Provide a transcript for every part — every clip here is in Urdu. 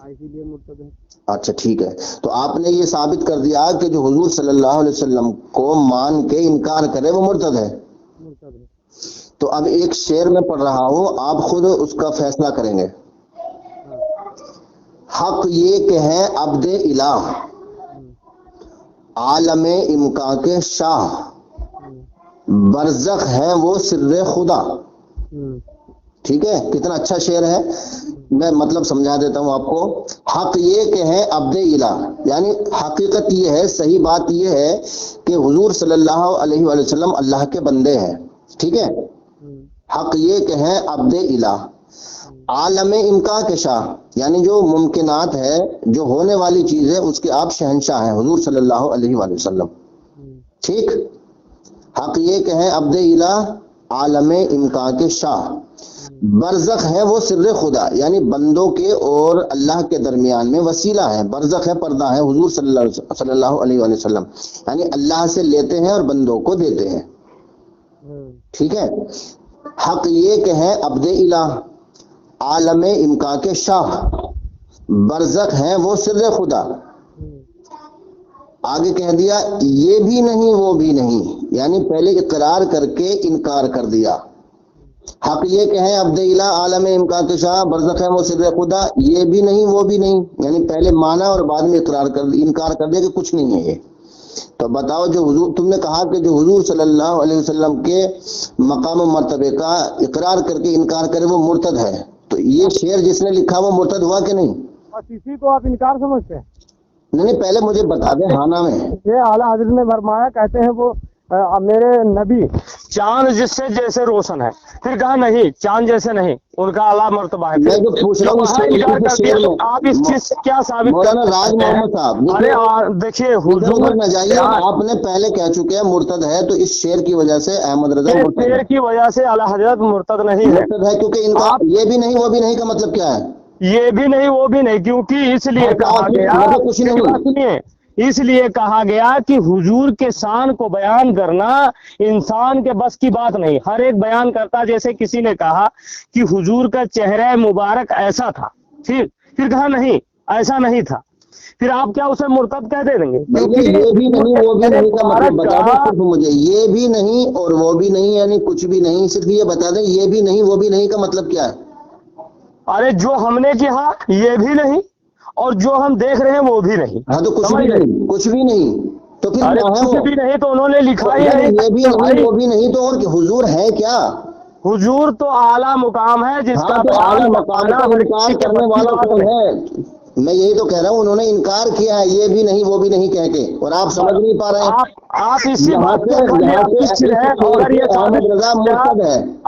اسی لیے مرتد ہے۔ اچھا ٹھیک ہے، تو آپ نے یہ ثابت کر دیا کہ جو حضور صلی اللہ علیہ وسلم کو مان کے انکار کرے وہ مرتد ہے۔ مرتد ہے۔ تو اب ایک شعر میں پڑھ رہا ہوں، آپ خود اس کا فیصلہ کریں گے۔ حق یہ کہ ہے عبد الہ، عالم امکا کے شاہ، برزخ ہے وہ سر خدا۔ ٹھیک ہے، کتنا اچھا شعر ہے، میں مطلب سمجھا دیتا ہوں آپ کو۔ حق یہ کہ ہے عبد الہ، یعنی حقیقت یہ ہے، صحیح بات یہ ہے کہ حضور صلی اللہ علیہ وآلہ وسلم اللہ کے بندے ہیں۔ ٹھیک ہے، حق یہ کہ ہے عبد الہ، عالم امکان کے شاہ، یعنی جو ممکنات ہے، جو ہونے والی چیز ہے، اس کے آپ شہنشاہ ہیں حضور صلی اللہ علیہ وآلہ وسلم۔ ٹھیک، حق یہ کہ ہے عبد الہ، عالم امکان کے شاہ، برزخ ہے وہ سر خدا، یعنی بندوں کے اور اللہ کے درمیان میں وسیلہ ہے، برزخ ہے، پردہ ہے حضور صلی اللہ علیہ وآلہ وسلم، یعنی اللہ سے لیتے ہیں اور بندوں کو دیتے ہیں۔ ٹھیک ہے، حق یہ کہ ہے عبد الہ، عالم امکان کے شاہ، برزخ ہے وہ سر خدا۔ آگے کہہ دیا یہ بھی نہیں وہ بھی نہیں، یعنی پہلے اقرار کر کے انکار کر دیا۔ حق یہ کہ ہے عبد الہ، عالم امکان کے شاہ، برزخ ہے وہ سر خدا، یہ بھی نہیں وہ بھی نہیں، یعنی پہلے مانا اور بعد میں انکار کر دیا کہ کچھ نہیں ہے یہ۔ تو بتاؤ، جو حضور، تم نے کہا کہ جو حضور صلی اللہ علیہ وسلم کے مقام و مرتبے کا اقرار کر کے انکار کرے وہ مرتد ہے، تو یہ شعر جس نے لکھا وہ مرتد ہوا کہ نہیں؟ بس اسی کو آپ انکار سمجھتے ہیں؟ نہیں، پہلے مجھے بتا دیں ہانا میں۔ یہ اعلیٰ حضرت نے فرمایا، کہتے ہیں وہ میرے نبی چاند جس سے جیسے روشن ہے، پھر کہا نہیں چاند جیسے نہیں، ان کا اعلیٰ مرتبہ ہے۔ میں جو پوچھ رہا ہوں آپ اس چیز سے کیا ثابت مولانا راج محمد صاحب، ارے دیکھیے حضور نہ جائیے، آپ نے پہلے کہہ چکے ہیں مرتد ہے، تو اس شعر کی وجہ سے احمد رضا مرتد شعر کی وجہ سے اعلیٰ حضرت مرتد نہیں ہے، کیونکہ ان کا یہ بھی نہیں وہ بھی نہیں کا مطلب کیا ہے؟ یہ بھی نہیں وہ بھی نہیں، کیونکہ اس لیے کہا گیا، کچھ نہیں، اس لیے کہا گیا کہ حضور کے شان کو بیان کرنا انسان کے بس کی بات نہیں، ہر ایک بیان کرتا۔ جیسے کسی نے کہا کہ حضور کا چہرہ مبارک ایسا تھا، پھر کہا نہیں ایسا نہیں تھا، پھر آپ کیا اسے مرتد کہہ دیں گے؟ یہ بھی نہیں وہ بھی نہیں کا مطلب بتا دیں صرف مجھے، یہ بھی نہیں اور وہ بھی نہیں، یعنی کچھ بھی نہیں، صرف یہ بتا دیں یہ بھی نہیں وہ بھی نہیں کا مطلب کیا ہے؟ ارے جو ہم نے کہا یہ بھی نہیں، اور جو ہم دیکھ رہے ہیں وہ بھی نہیں۔ ہاں تو کچھ بھی نہیں، کچھ بھی نہیں، تو پھر کچھ بھی نہیں تو انہوں نے لکھا ہی نہیں، یہ بھی نہیں وہ بھی نہیں، تو اور حضور ہے کیا؟ حضور تو اعلیٰ مقام ہے جس کا اعلیٰ مقام کا انکار کرنے والا کون ہے؟ میں یہی تو کہہ رہا ہوں، انہوں نے انکار کیا ہے یہ بھی نہیں وہ بھی نہیں کہہ کے، اور آپ سمجھ نہیں پا رہے ہیں۔ آپ اسی بات کو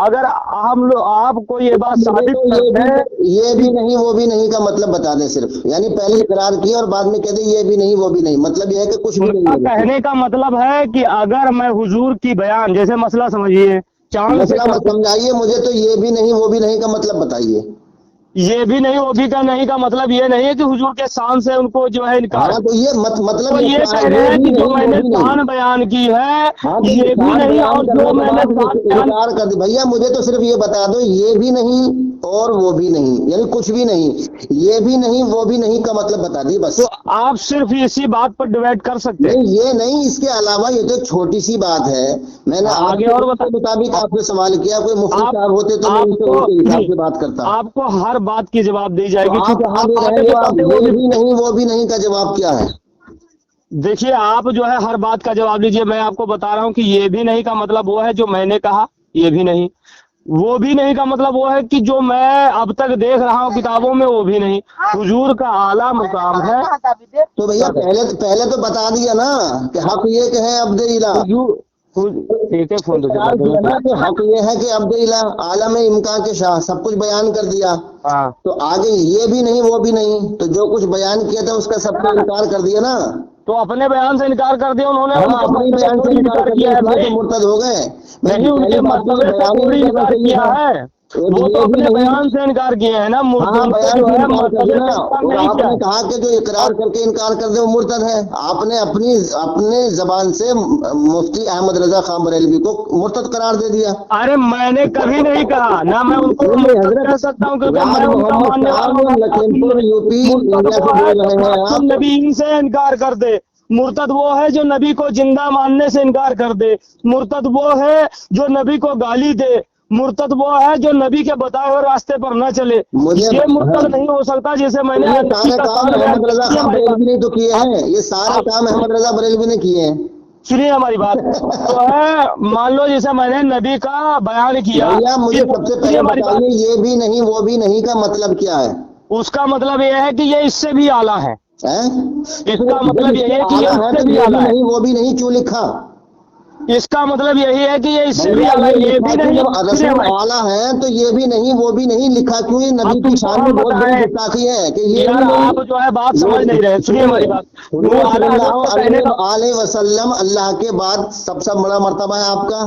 اگر ہم لوگ آپ کو یہ بات ثابت کرتے ہیں، یہ بھی نہیں وہ بھی نہیں کا مطلب بتا دیں صرف، یعنی پہلے اقرار کیا اور بعد میں کہہ دیں یہ بھی نہیں وہ بھی نہیں، مطلب یہ ہے کہ کچھ بھی نہیں۔ کہنے کا مطلب ہے کہ اگر میں حضور کی بیان، جیسے مسئلہ سمجھیے، مسئلہ سمجھائیے مجھے، تو یہ بھی نہیں وہ بھی نہیں کا مطلب بتائیے۔ یہ بھی نہیں وہ بھی کا نہیں کا مطلب یہ نہیں ہے کہ حضور کے شان سے ان کو جو ہے انکار، تو یہ مطلب یہ کہہ رہے ہیں کہ جو میں نے شان بیان کی ہے یہ بھی نہیں، اور جو میں نے انکار کر دی۔ بھیا مجھے تو صرف یہ بتا دو یہ بھی نہیں اور وہ بھی نہیں، یعنی کچھ بھی نہیں، یہ بھی نہیں وہ بھی نہیں کا مطلب بتا دی بس۔ تو آپ صرف اسی بات پر ڈیوائڈ کر سکتے ہیں؟ یہ نہیں، اس کے علاوہ یہ تو چھوٹی سی بات ہے، میں نے آگے اور مطابق آپ سے سوال کیا، کوئی مفتی صاحب ہوتے تو میں ان کے حساب سے بات کرتا۔ آپ کو ہر بات کی جواب دی جائے گی، یہ بھی نہیں وہ بھی نہیں کا جواب کیا ہے؟ دیکھیے آپ جو ہے ہر بات کا جواب دیجئے، میں آپ کو بتا رہا ہوں کہ یہ بھی نہیں کا مطلب وہ ہے جو میں نے کہا، یہ بھی نہیں، وہ بھی نہیں کا مطلب وہ ہے کہ جو میں اب تک دیکھ رہا ہوں کتابوں میں وہ بھی نہیں، حضور کا اعلیٰ مقام ہے۔ تو بھیا پہلے تو بتا دیا نا کہ حق یہ کہ ہے عبد الہ، حق یہ ہے کہ عبد الہ، عالم امکان کے شاہ، سب کچھ بیان کر دیا۔ تو آگے یہ بھی نہیں وہ بھی نہیں، تو جو کچھ بیان کیا تھا اس کا سب کو انکار کر دیا نا، تو اپنے بیان سے انکار کر دیا انہوں نے، اپنے بیان سے انکار کیا ہے، مرتد ہو گئے۔ نہیں، ان کے مطلب سے کیا ہے، وہ تو اپنے بیان سے انکار کیے ہیں نا، ہاں مرتد بیان جو سے ہے انکار کر مرتبے دینا، سے انکار اور نہیں آپ کیا نے ہے۔ کہا کہ جو اقرار کر کے انکار کر دے وہ مرتد ہے، آپ نے اپنے زبان سے مفتی احمد رضا خان بریلوی کو مرتد قرار دے دیا۔ ارے میں نے کبھی نہیں کہا، نہ میں ان کو نہیں مرتد کہہ حضرت، سکتا ہوں کیونکہ راج میں ان کا محمد ماننے والا صاحب ہوں۔ لکھیم پور یوپی مرتد انڈیا وہ سے ہے بول جو رہے ہیں خاتم آپ۔ النبیین سے انکار کر دے، مرتد وہ ہے جو نبی کو زندہ ماننے سے انکار کر دے، مرتد وہ ہے جو نبی کو گالی دے، مرتد وہ ہے جو نبی کے بتائے ہوئے راستے پر نہ چلے۔ مجھے یہ مرتد نہیں ہو سکتا جسے میں نے یہ نبی سارے کا کام شان بیان احمد کیا۔ رضا سنیے خان ہماری بریلوی نے تو کیے بات، ہیں، یہ سارے آپ کام احمد رضا بریلوی نے کیے ہیں۔ سنیے ہماری بات، تو ہے مان لو جیسے میں نے نبی کا بیان کیا، بھیا مجھے سب سے سنیے پہلے ہماری بات، بتائیے یہ بھی نہیں وہ بھی نہیں کا مطلب کیا ہے؟ اس کا مطلب یہ ہے کہ یہ اس سے بھی اعلیٰ ہے۔ اس کا جب مطلب اس سے یہی ہے کہ یہ اعلیٰ اس ہے سے تو بھی یہ بھی اعلیٰ ہے۔ نہیں وہ بھی نہیں کیوں لکھا؟ اس کا مطلب یہی ہے کہ یہ اس سے بھی بھیا اعلیٰ یہ ہے، یہ لکھا بھی کیوں؟ نہیں۔ جب سنیے رسول ہماری، اعلیٰ ہیں تو یہ بھی نہیں وہ بھی نہیں لکھا کیوں؟ یہ نبی اب کی تم کو شان میں ہم بہت بڑی بتائیں گستاخی ہے کہ یہ یار، بھی نہیں۔ آپ جو ہے بات سمجھ نہیں رہے، سنیے سنیے، ہماری بات، وہ حضور صلی اعلیٰ حضرت اللہ کے کہنے کا، علیہ وسلم اللہ کے بعد سب سے بڑا مرتبہ ہے آپ کا۔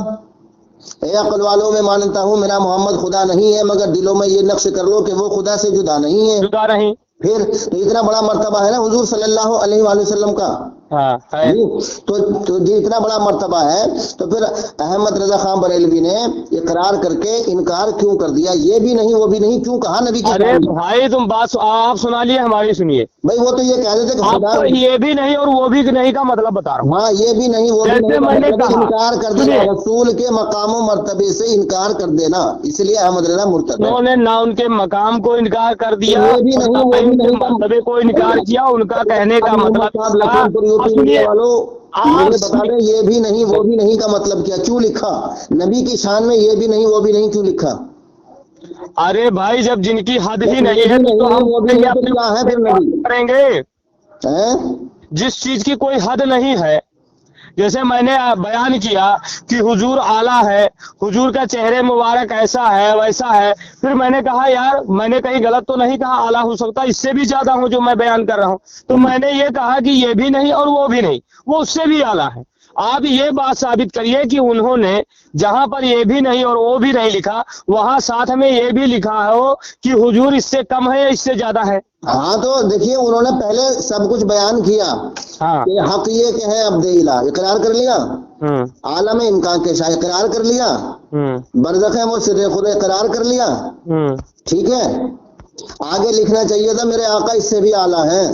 اے عقل والوں میں مانتا ہوں میرا محمد خدا نہیں ہے، مگر دلوں میں یہ نقش کر لو کہ وہ خدا سے جدا نہیں ہے۔ جدا نہیں، پھر تو اتنا بڑا مرتبہ ہے نا حضور صلی اللہ علیہ وآلہ وسلم کا۔ ہاں ہے۔ جی تو جی اتنا بڑا مرتبہ ہے، تو پھر احمد رضا خان بریلوی نے اقرار کر کے انکار کیوں کر دیا؟ یہ بھی نہیں وہ بھی نہیں کیوں کہا نبی کی ارے شان میں؟ بھائی تم بات آپ سنا لیے، ہماری سنیے۔ بھائی وہ تو یہ کہہ دیتے کہ آپ خدا، کو یہ بھی نہیں اور وہ بھی نہیں کا مطلب بتا رہا ہوں۔ ہاں یہ بھی نہیں وہ بھی جیسے نہیں کا میں نے مطلب ہے کہا، انکار کر دینا، سنیے، رسول کے مقام و مرتبے سے انکار کر دینا، اس لیے احمد رضا مرتد ہے۔ انہوں نے نہ ان کے مقام کو انکار کر تو دیا یہ بھی اور نہیں نہ وہ ہی بھی ان کے نہیں کا مرتبے کو انکار کیا، ان کا کہنے کا محمد مطلب صاحب تھا۔ لکھیم پور اور یوپی سنیے، انڈیا والوں، آپ مجھے بتا دیں یہ بھی نہیں وہ بھی نہیں کا مطلب کیا؟ کیوں لکھا نبی کی شان میں یہ بھی نہیں وہ بھی نہیں کیوں لکھا؟ ارے بھائی جب جن کی حد ہی جب یہ نہیں ہے بھی تو نہیں ہے ہم وہ بھی کہیں نہیں تو اپنے کیا ہے پھر بات نبی؟ کریں گے؟ ہیں؟ جس چیز کی کوئی حد نہیں ہے، جیسے میں نے بیان کیا کہ حضور اعلیٰ ہے، حضور کا چہرے مبارک ایسا ہے ویسا ہے، پھر میں نے کہا یار میں نے کہیں غلط تو نہیں کہا، اعلیٰ ہو سکتا اس سے بھی زیادہ ہوں جو میں بیان کر رہا ہوں، تو میں نے یہ کہا کہ یہ بھی نہیں اور وہ بھی نہیں، وہ اس سے بھی اعلیٰ ہے۔ آپ یہ بات ثابت کریے کہ انہوں نے جہاں پر یہ بھی نہیں اور وہ بھی نہیں لکھا، وہاں ساتھ میں یہ بھی لکھا ہو کہ حضور اس سے کم ہے یا اس سے زیادہ ہے۔ ہاں تو دیکھیے انہوں نے پہلے سب کچھ بیان کیا ہاں، کہ حق یہ کہ ہے عبد الہ، اقرار کر لیا، عالم امکان کے شاہ اقرار کر لیا، برزخ وہ سر خود اقرار کر لیا، ٹھیک ہے۔ آگے لکھنا چاہیے تھا میرے آقا اس سے بھی اعلیٰ ہیں،